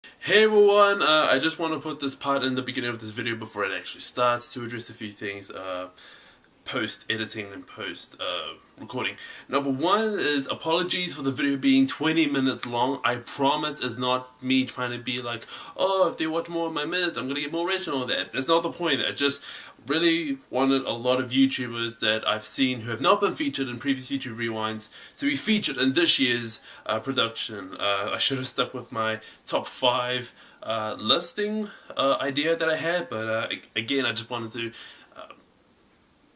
Hey everyone, I just want to put this part in the beginning of this video before it actually starts to address a few things post editing and post recording. Number one is apologies for the video being 20 minutes long. I promise it's not me trying to be like, oh, if they watch more of my minutes I'm gonna get more rich and all that. That's not the point. I just really wanted a lot of YouTubers that I've seen who have not been featured in previous YouTube Rewinds to be featured in this year's production. I should have stuck with my top 5 listing idea that I had, but again I just wanted to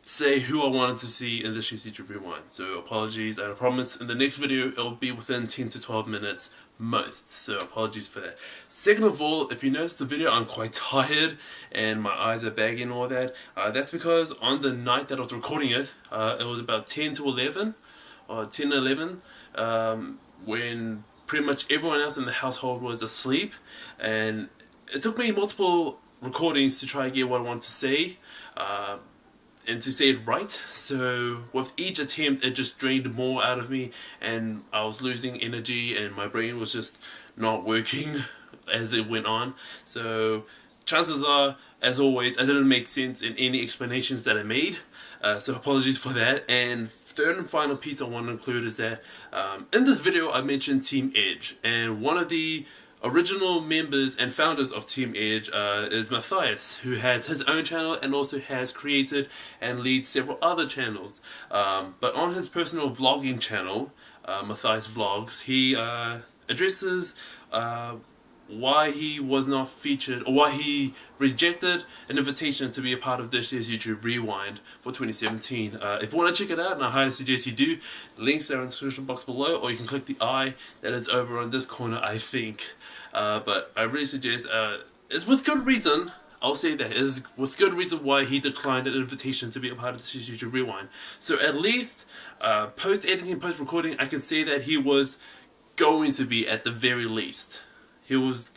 say who I wanted to see in this year's YouTube Rewind. So apologies, and I promise in the next video it'll be within 10 to 12 minutes most. So apologies for that. Second of all, if you notice the video, I'm quite tired and my eyes are baggy and all that. That's because on the night that I was recording it, it was about 10 to 11, or 10 to 11, when pretty much everyone else in the household was asleep, and it took me multiple recordings to try and get what I wanted to say. And to say it right, so with each attempt it just drained more out of me and I was losing energy and my brain was just not working as it went on. So chances are, as always, I didn't make sense in any explanations that I made, so apologies for that. And third and final piece I want to include is that in this video I mentioned Team Edge, and one of the original members and founders of Team Edge is Matthias, who has his own channel and also has created and leads several other channels. But on his personal vlogging channel, Matthias Vlogs, he addresses why he was not featured, or why he rejected an invitation to be a part of this year's YouTube Rewind for 2017. If you want to check it out, and I highly suggest you do, links are in the description box below, or you can click the eye that is over on this corner, I think. But I really suggest, it's with good reason, I'll say that, is with good reason why he declined an invitation to be a part of this year's YouTube Rewind. So at least, post-editing, post-recording, I can say that he was going to be at the very least. He was,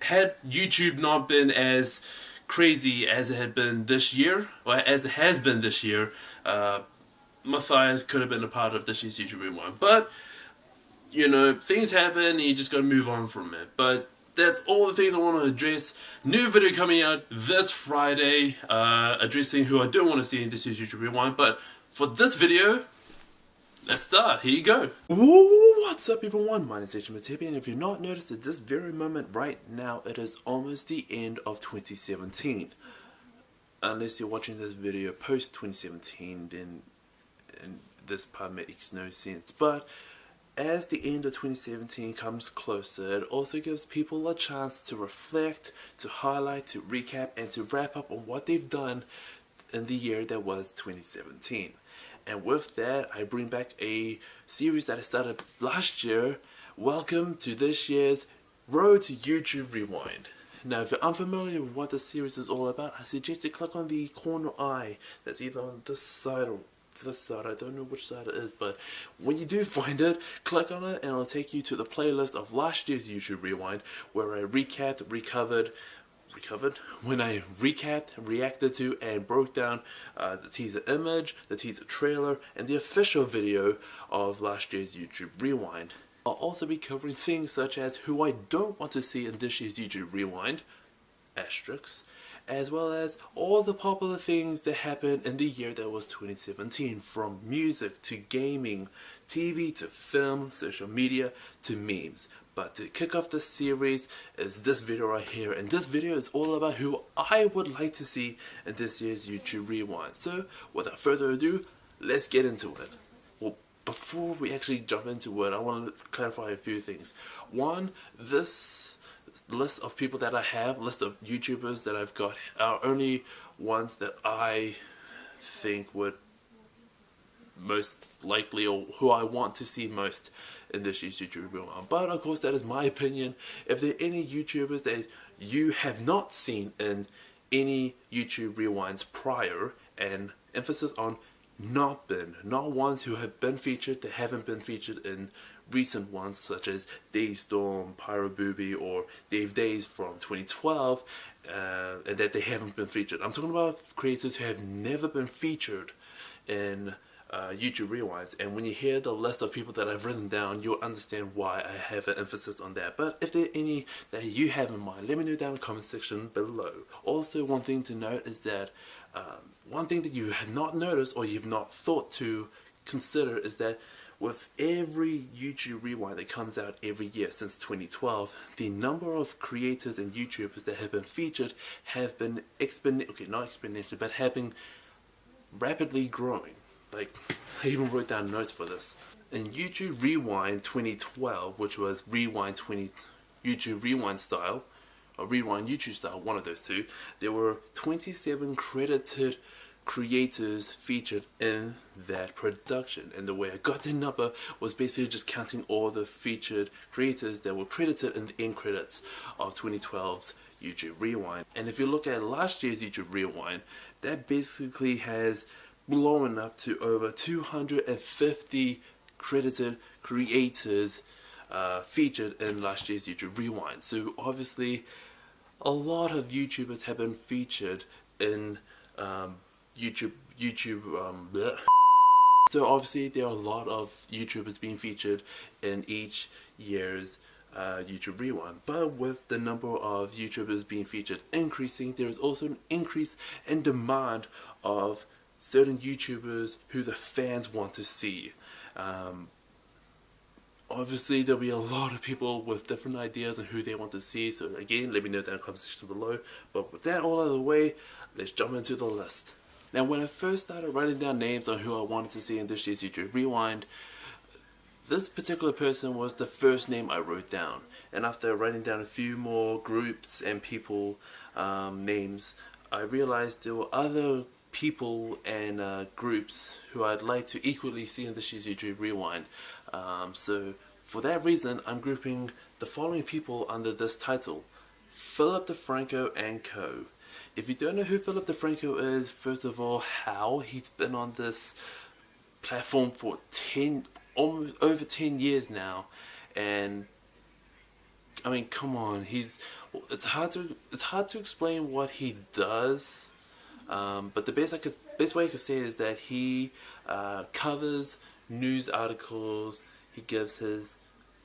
had YouTube not been as crazy as it had been this year, or as it has been this year, Matthias could have been a part of this year's YouTube Rewind. But, you know, things happen and you just gotta move on from it. But that's all the things I want to address. New video coming out this Friday, addressing who I don't want to see in this year's YouTube Rewind. But for this video, let's start. Here you go. Ooh, what's up everyone? My name is Ation, Mitihepi, and if you've not noticed at this very moment right now, it is almost the end of 2017. Unless you're watching this video post 2017, then this part makes no sense. But as the end of 2017 comes closer, it also gives people a chance to reflect, to highlight, to recap, and to wrap up on what they've done in the year that was 2017. And with that, I bring back a series that I started last year. Welcome to this year's Road to YouTube Rewind. Now, if you're unfamiliar with what this series is all about, I suggest you click on the corner eye that's either on this side or this side. I don't know which side it is, but when you do find it, click on it and it'll take you to the playlist of last year's YouTube Rewind, where I recapped, when I recapped, reacted to, and broke down the teaser image, the teaser trailer, and the official video of last year's YouTube Rewind. I'll also be covering things such as who I don't want to see in this year's YouTube Rewind, asterisks, as well as all the popular things that happened in the year that was 2017, from music to gaming, TV to film, social media to memes. But to kick off this series is this video right here, and this video is all about who I would like to see in this year's YouTube Rewind. So without further ado, let's get into it. Well, before we actually jump into it, I want to clarify a few things. One, this list of people that I have, list of YouTubers that I've got, are only ones that I think would most likely, or who I want to see most in this year's YouTube Rewind. But of course, that is my opinion. If there are any YouTubers that you have not seen in any YouTube Rewinds prior, and emphasis on not ones who have been featured, that haven't been featured in recent ones, such as Daystorm, Pyro Booby, or Dave Days from 2012, and that they haven't been featured. I'm talking about creators who have never been featured in YouTube rewinds, and when you hear the list of people that I've written down, you'll understand why I have an emphasis on that. But if there are any that you have in mind, let me know down in the comment section below. Also, one thing to note is that one thing that you have not noticed or you've not thought to consider is that with every YouTube rewind that comes out every year since 2012, the number of creators and YouTubers that have been featured have been have been rapidly growing. Like, I even wrote down notes for this. In YouTube Rewind 2012, which was YouTube Rewind style, or Rewind YouTube style, one of those two, there were 27 credited creators featured in that production. And the way I got the number was basically just counting all the featured creators that were credited in the end credits of 2012's YouTube Rewind. And if you look at last year's YouTube Rewind, that basically has blown up to over 250 credited creators featured in last year's YouTube Rewind. So obviously a lot of YouTubers have been featured in So obviously there are a lot of YouTubers being featured in each year's YouTube Rewind. But with the number of YouTubers being featured increasing, there is also an increase in demand of certain YouTubers who the fans want to see. Obviously there'll be a lot of people with different ideas on who they want to see, so again, let me know down in the comment section below. But with that all out of the way, let's jump into the list. Now, when I first started writing down names on who I wanted to see in this year's YouTube Rewind, this particular person was the first name I wrote down. And after writing down a few more groups and people names, I realized there were other people and groups who I'd like to equally see in this year's YouTube Rewind. So for that reason, I'm grouping the following people under this title: Philip DeFranco and Co. If you don't know who Philip DeFranco is, first of all, how he's been on this platform for almost over 10 years now, and I mean, come on, it's hard to explain what he does, but the best way I could say is that he covers news articles. He gives his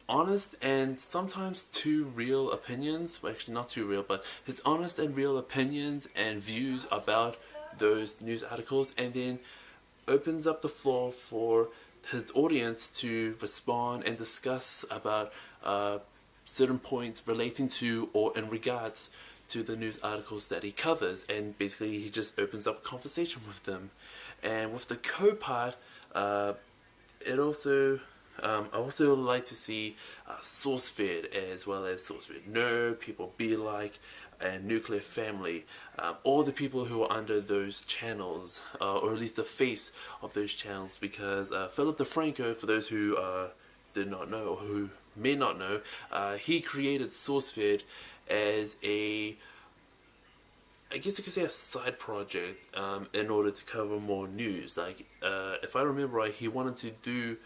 honest and sometimes too real opinions, well, actually not too real, but his honest and real opinions and views about those news articles, and then opens up the floor for his audience to respond and discuss about certain points relating to or in regards to the news articles that he covers, and basically he just opens up a conversation with them. And with the co-part, it also I also like to see SourceFed, as well as SourceFed Nerd, People Be Like, and Nuclear Family. All the people who are under those channels, or at least the face of those channels, because Philip DeFranco, for those who did not know or who may not know, he created SourceFed as I guess you could say a side project in order to cover more news. Like, if I remember right, he wanted to do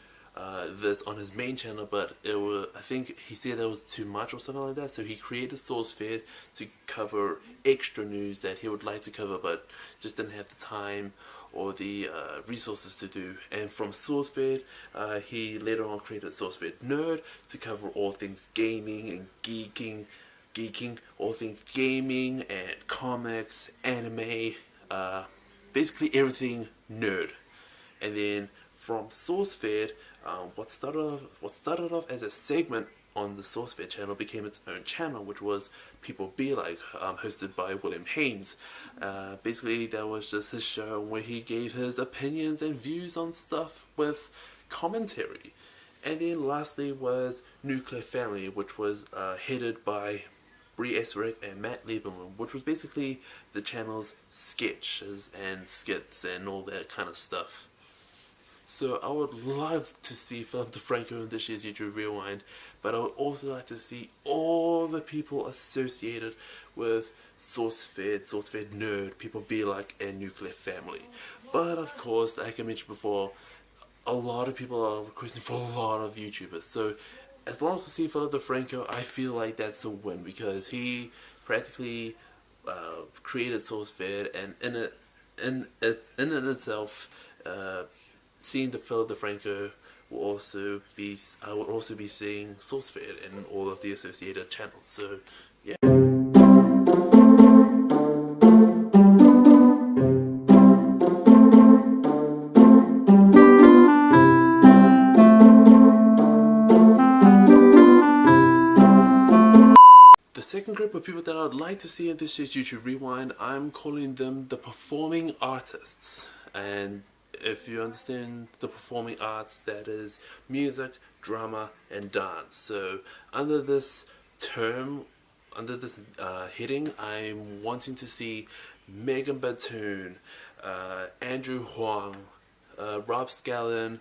this on his main channel, but I think he said that was too much or something like that, so he created SourceFed to cover extra news that he would like to cover but just didn't have the time or the resources to do. And from SourceFed, he later on created SourceFed Nerd to cover all things gaming and geeking, all things gaming and comics, anime, basically everything nerd. And then from SourceFed, what started off as a segment on the SourceFed channel became its own channel, which was People Be Like, hosted by William Haynes. Basically, that was just his show where he gave his opinions and views on stuff with commentary. And then lastly was Nuclear Family, which was headed by Bree Esrick and Matt Lieberman, which was basically the channel's sketches and skits and all that kind of stuff. So I would love to see Philip DeFranco in this year's YouTube Rewind, but I would also like to see all the people associated with SourceFed Nerd, People Be Like, and Nuclear Family. But of course, like I mentioned before, a lot of people are requesting for a lot of YouTubers. So as long as I see Philip DeFranco, I feel like that's a win, because he practically created SourceFed, and in it itself, seeing the DeFranco will also be, I will also be seeing SourceFed and all of the associated channels. So yeah. The second group of people that I'd like to see in this year's YouTube Rewind, I'm calling them the performing artists. And if you understand the performing arts, that is music, drama, and dance. So under this term, under this heading, I'm wanting to see Megan Batoon, Andrew Huang, Rob Scallon,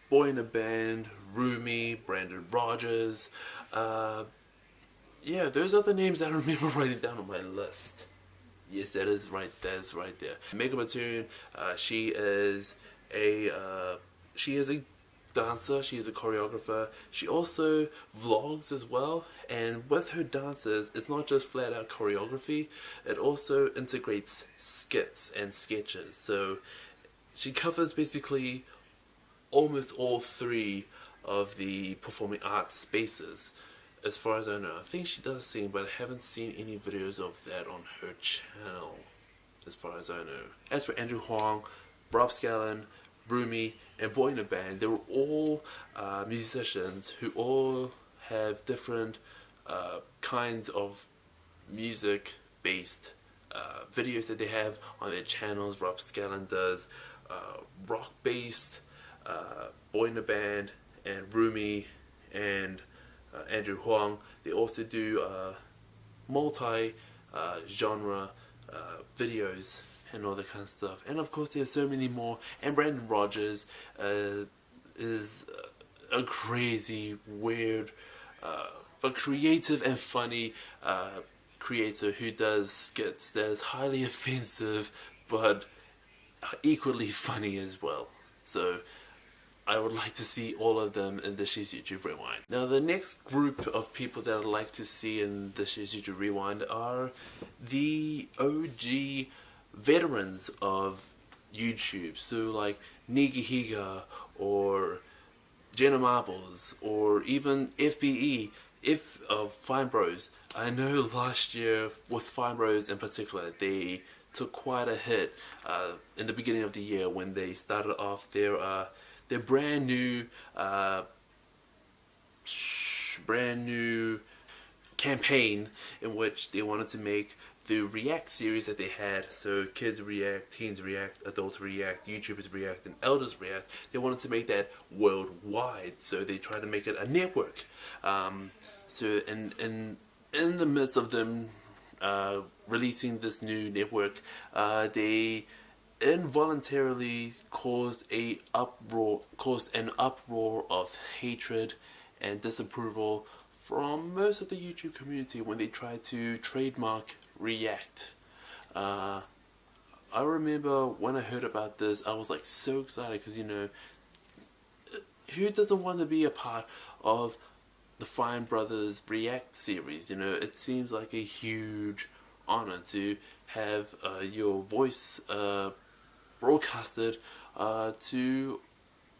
Boy in a Band, Rumi, Brandon Rogers. Yeah, those are the names I remember writing down on my list. Yes, that is right. That is right there. Megan Batoon, she is a dancer. She is a choreographer. She also vlogs as well. And with her dances, it's not just flat out choreography. It also integrates skits and sketches. So she covers basically almost all three of the performing arts spaces. As far as I know, I think she does sing, but I haven't seen any videos of that on her channel, as far as I know. As for Andrew Huang, Rob Scallon, Rumi, and Boy in a Band, they were all musicians who all have different kinds of music-based videos that they have on their channels. Rob Scallon does rock-based, Boy in a Band, and Rumi, and Andrew Huang, they also do multi-genre videos and all that kind of stuff. And of course there's so many more. And Brandon Rogers is a crazy, weird, but creative and funny creator who does skits that is highly offensive but equally funny as well. So I would like to see all of them in this year's YouTube Rewind. Now the next group of people that I'd like to see in this year's YouTube Rewind are the OG veterans of YouTube. So like Nigihiga or Jenna Marbles or even FBE, Fine Bros. I know last year with Fine Bros in particular, they took quite a hit in the beginning of the year when they started off their brand new campaign in which they wanted to make the React series that they had. So kids react, teens react, adults react, YouTubers react, and elders react. They wanted to make that worldwide, so they tried to make it a network. So in the midst of them releasing this new network, they involuntarily caused an uproar of hatred and disapproval from most of the YouTube community when they tried to trademark React. I remember when I heard about this, I was like so excited because, you know, who doesn't want to be a part of the Fine Brothers React series? You know, it seems like a huge honor to have your voice broadcasted to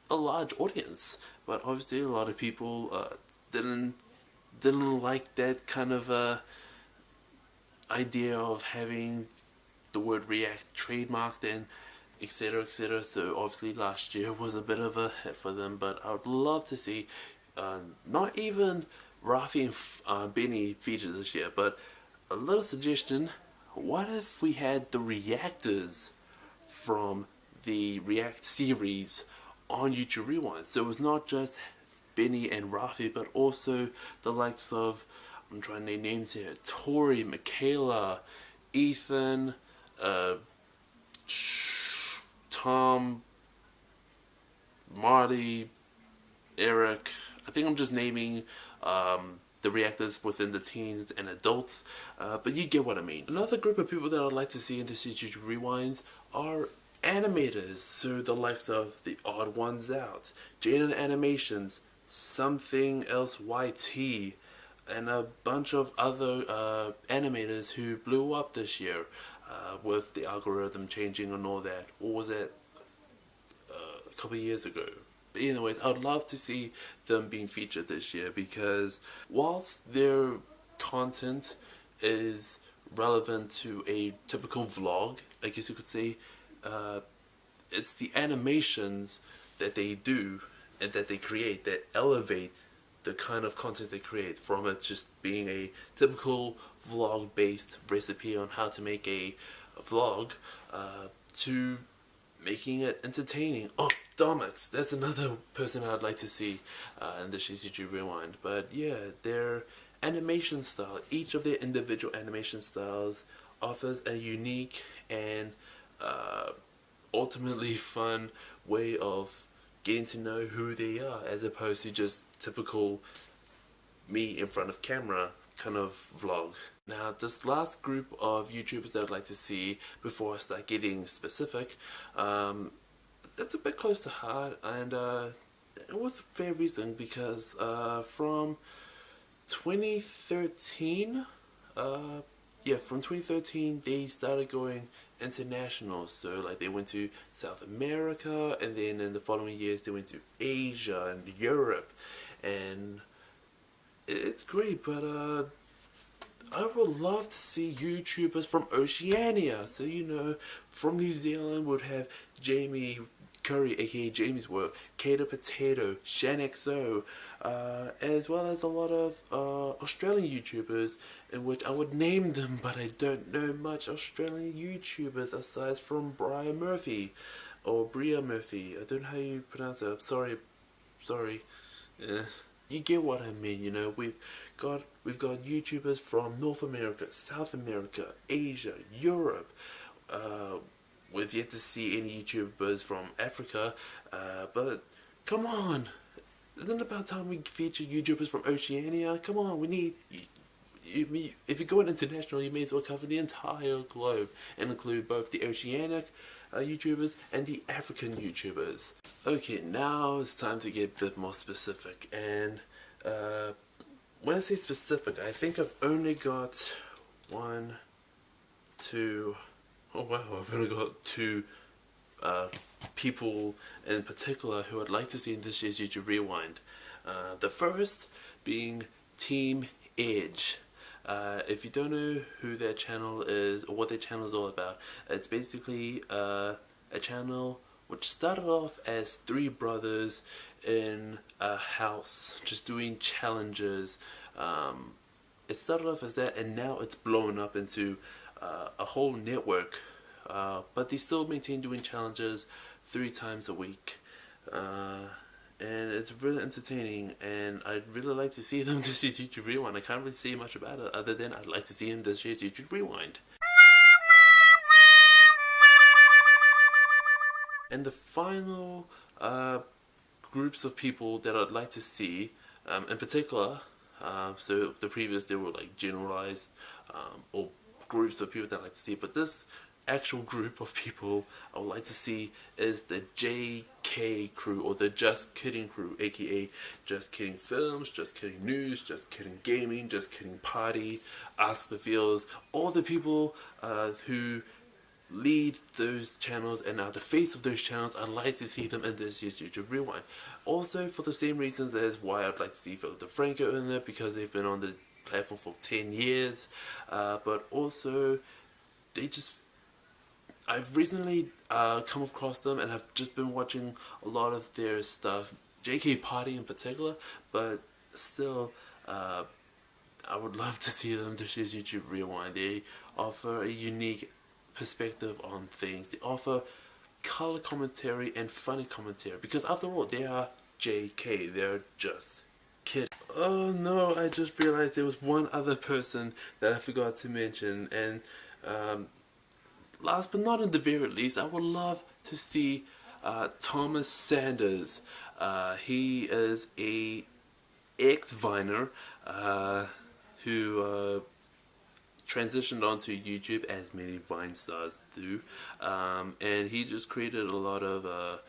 a large audience, but obviously a lot of people didn't like that kind of idea of having the word React trademarked and etc, etc. So obviously last year was a bit of a hit for them, but I would love to see not even Rafi and Benny featured this year, but a little suggestion: what if we had the reactors from the React series on YouTube Rewind? So it was not just Benny and Rafi, but also the likes of, I'm trying to name names here, Tori, Michaela, Ethan, Tom, Marty, Eric. I think I'm just naming the reactors within the teens and adults, but you get what I mean. Another group of people that I'd like to see in this YouTube Rewinds are animators, so the likes of the Odd Ones Out, Jaden Animations, Something Else YT, and a bunch of other animators who blew up this year with the algorithm changing and all that. Or was it couple of years ago. But anyways, I'd love to see them being featured this year, because whilst their content is relevant to a typical vlog, I guess you could say, it's the animations that they do and that they create that elevate the kind of content they create, from it just being a typical vlog based recipe on how to make a vlog, to making it entertaining. Oh, Domix, that's another person I'd like to see in this year's YouTube Rewind. But yeah, their animation style, each of their individual animation styles offers a unique and ultimately fun way of getting to know who they are, as opposed to just typical me in front of camera kind of vlog. Now, this last group of YouTubers that I'd like to see before I start getting specific, that's a bit close to heart, and with fair reason, because from 2013, from 2013 they started going international. So like they went to South America, and then in the following years they went to Asia and Europe, and it's great. But I would love to see YouTubers from Oceania. So, you know, from New Zealand would have Jamie Curry, aka Jamie's Work, Kato Potato, ShanXO, as well as a lot of Australian YouTubers, in which I would name them, but I don't know much Australian YouTubers aside from Bria Murphy. I don't know how you pronounce it. Sorry. You get what I mean, you know. We've got YouTubers from North America, South America, Asia, Europe. We've yet to see any YouTubers from Africa, but come on, isn't it about time we feature YouTubers from Oceania? Come on, we need. If you're going international, you may as well cover the entire globe and include both the Oceanic YouTubers and the African YouTubers. Okay, now it's time to get a bit more specific, and when I say specific, I think I've only got I've only got two people in particular who I'd like to see in this year's YouTube Rewind. The first being Team Edge. If you don't know who their channel is or what their channel is all about, it's basically a channel which started off as three brothers in a house just doing challenges. It started off as that, and now it's blown up into a whole network, but they still maintain doing challenges 3 times a week, and it's really entertaining, and I'd really like to see them this year's YouTube Rewind. I can't really say much about it other than I'd like to see them this year's YouTube Rewind. And the final groups of people that I'd like to see, in particular, so the previous they were like generalized or groups of people that I like to see, but this actual group of people I would like to see is the JK crew, or the Just Kidding crew, aka Just Kidding Films, Just Kidding News, Just Kidding Gaming, Just Kidding Party, Ask the Feels, all the people who lead those channels and are the face of those channels. I'd like to see them in this year's YouTube Rewind. Also, for the same reasons as why I'd like to see DeFranco in there, because they've been on the platform for 10 years, but also I've recently come across them, and I've just been watching a lot of their stuff, JK Party in particular, but still I would love to see them this year's YouTube Rewind. They offer a unique perspective on things. They offer color commentary and funny commentary, because after all, they are JK, they're just kidding. Oh no, I just realized there was one other person that I forgot to mention, and last but not in the very least, I would love to see Thomas Sanders. He is a ex-Viner who transitioned onto YouTube, as many Vine stars do, and he just created a lot of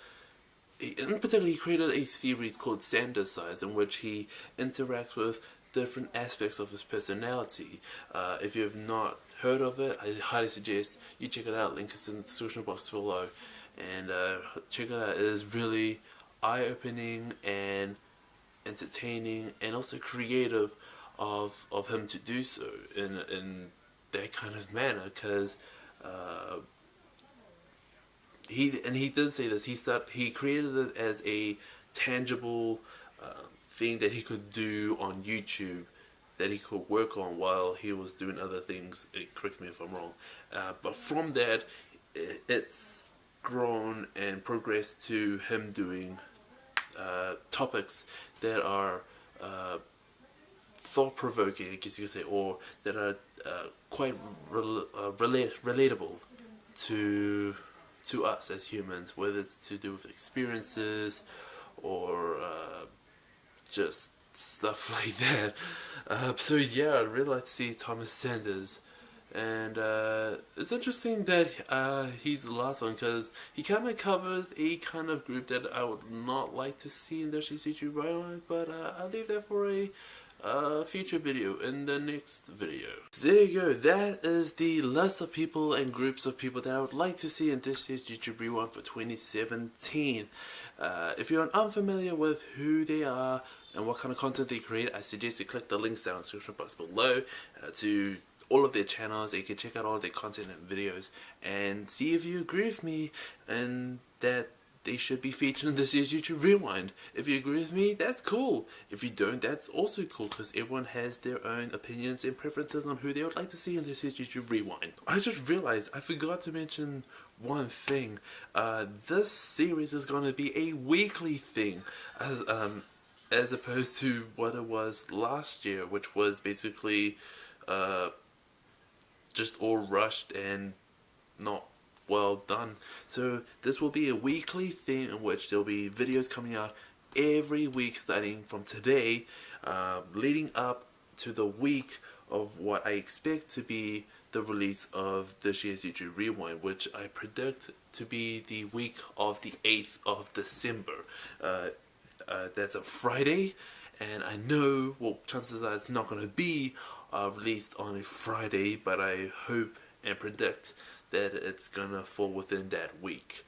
in particular, he created a series called Sanders Size, in which he interacts with different aspects of his personality. If you have not heard of it, I highly suggest you check it out. Link is in the description box below. and check it out. It is really eye-opening and entertaining, and also creative of him to do so in that kind of manner, because he did say this. He created it as a tangible thing that he could do on YouTube, that he could work on while he was doing other things. Correct me if I'm wrong, but from that, it's grown and progressed to him doing topics that are thought-provoking, I guess you could say, or that are quite relatable to us as humans, whether it's to do with experiences or just stuff like that. So yeah, I'd really like to see Thomas Sanders, and it's interesting that he's the last one, because he kind of covers a kind of group that I would not like to see in the YouTube Rewind, but I'll leave that for a future video in the next video. So there you go, that is the list of people and groups of people that I would like to see in this year's YouTube Rewind for 2017. If you're unfamiliar with who they are and what kind of content they create, I suggest you click the links down in the description box below to all of their channels. You can check out all of their content and videos and see if you agree with me and that they should be featured in this year's YouTube Rewind. If you agree with me, that's cool. If you don't, that's also cool, because everyone has their own opinions and preferences on who they would like to see in this year's YouTube Rewind. I just realized I forgot to mention one thing. This series is going to be a weekly thing, as opposed to what it was last year, which was basically just all rushed and not well done. So this will be a weekly thing in which there'll be videos coming out every week starting from today, leading up to the week of what I expect to be the release of this year's YouTube Rewind, which I predict to be the week of the 8th of December. That's a Friday, and I know, well, chances are it's not going to be released on a Friday, but I hope and predict that it's gonna fall within that week.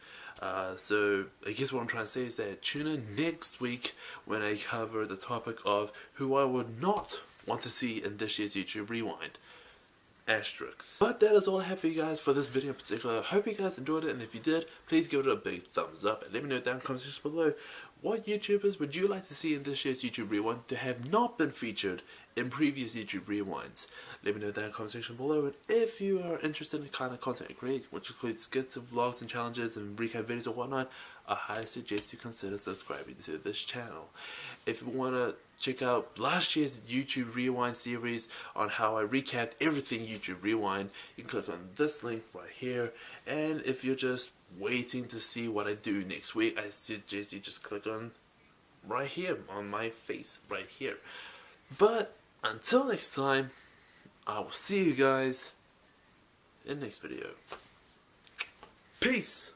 So I guess what I'm trying to say is that tune in next week when I cover the topic of who I would not want to see in this year's YouTube Rewind. Asterisks. But that is all I have for you guys for this video in particular. I hope you guys enjoyed it, and if you did, please give it a big thumbs up and let me know down in the comment section below what YouTubers would you like to see in this year's YouTube Rewind that have not been featured in previous YouTube Rewinds. Let me know down in the comment section below, and if you are interested in the kind of content I create, which includes skits and vlogs and challenges and recap videos or whatnot, I highly suggest you consider subscribing to this channel. If you want to check out last year's YouTube Rewind series on how I recapped everything YouTube Rewind, you can click on this link right here. And if you're just waiting to see what I do next week, I suggest you just click on right here on my face right here. But until next time, I will see you guys in the next video. Peace!